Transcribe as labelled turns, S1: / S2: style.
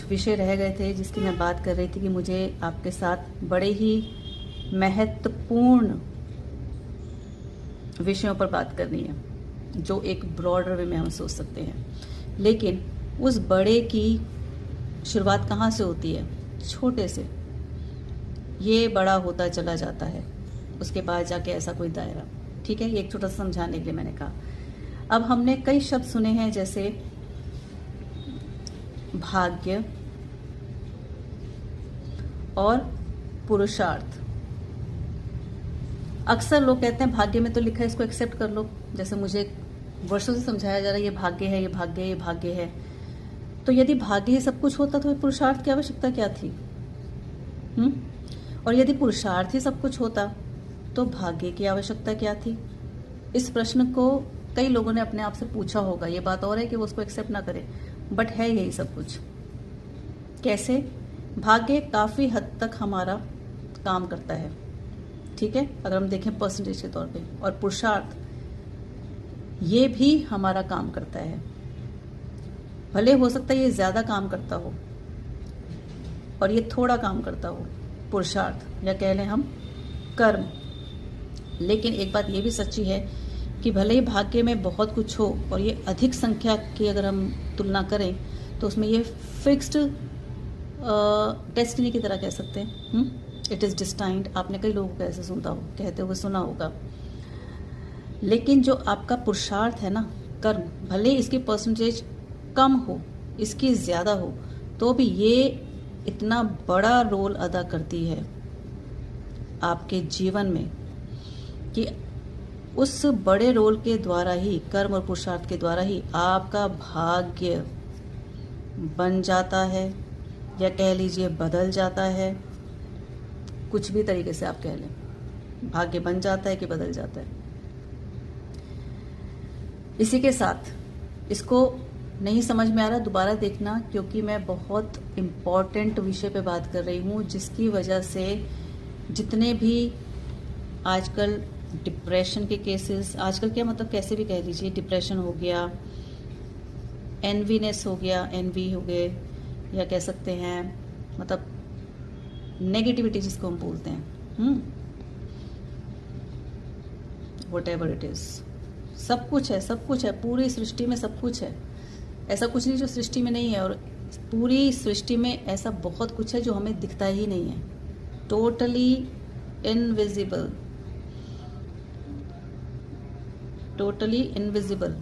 S1: विषय रह गए थे जिसकी मैं बात कर रही थी कि मुझे आपके साथ बड़े ही महत्वपूर्ण विषयों पर बात करनी है जो एक ब्रॉडर वे में हम सोच सकते हैं। लेकिन उस बड़े की शुरुआत कहाँ से होती है? छोटे से। ये बड़ा होता चला जाता है, उसके बाद जाके ऐसा कोई दायरा। ठीक है, ये एक छोटा सा समझाने के लिए मैंने कहा। अब हमने कई शब्द सुने हैं जैसे भाग्य और पुरुषार्थ। अक्सर लोग कहते हैं भाग्य में तो लिखा है, इसको एक्सेप्ट कर लो। जैसे मुझे वर्षों से समझाया जा रहा है ये भाग्य है, ये भाग्य है, ये भाग्य है। तो यदि भाग्य ही सब कुछ होता तो पुरुषार्थ की आवश्यकता क्या थी? और यदि पुरुषार्थ ही सब कुछ होता तो भाग्य की आवश्यकता क्या थी? इस प्रश्न को कई लोगों ने अपने आप से पूछा होगा। ये बात और है कि वो उसको एक्सेप्ट ना करे, बट है यही सब कुछ। कैसे? भाग्य काफी हद तक हमारा काम करता है, ठीक है, अगर हम देखें परसेंटेज के तौर पे। और पुरुषार्थ ये भी हमारा काम करता है। भले हो सकता है ये ज्यादा काम करता हो और ये थोड़ा काम करता हो, पुरुषार्थ या कह लें हम कर्म। लेकिन एक बात ये भी सच्ची है कि भले ही भाग्य में बहुत कुछ हो और ये अधिक संख्या की अगर हम तुलना करें तो उसमें ये फिक्स्ड डेस्टिनी की तरह कह सकते हैं। It is destined. आपने कई लोगों को ऐसे कहते हुए सुना होगा। लेकिन जो आपका पुरुषार्थ है ना, कर्म, भले इसकी परसेंटेज कम हो, इसकी ज़्यादा हो, तो भी ये इतना बड़ा रोल अदा करती है आपके जीवन में कि उस बड़े रोल के द्वारा ही, कर्म और पुरुषार्थ के द्वारा ही आपका भाग्य बन जाता है, या कह लीजिए बदल जाता है। कुछ भी तरीके से आप कह लें, भाग्य बन जाता है कि बदल जाता है। इसी के साथ इसको नहीं समझ में आ रहा दोबारा देखना, क्योंकि मैं बहुत इम्पॉर्टेंट विषय पे बात कर रही हूँ, जिसकी वजह से जितने भी आजकल डिप्रेशन के केसेस, आजकल क्या मतलब कैसे भी कह लीजिए, डिप्रेशन हो गया, एनवीनेस हो गया, एनवी हो गए, या कह सकते हैं मतलब नेगेटिविटी जिसको हम बोलते हैं, वट एवर इट इज, सब कुछ है, सब कुछ है, पूरी सृष्टि में सब कुछ है। ऐसा कुछ नहीं जो सृष्टि में नहीं है, और पूरी सृष्टि में ऐसा बहुत कुछ है जो हमें दिखता ही नहीं है। Totally invisible, totally invisible.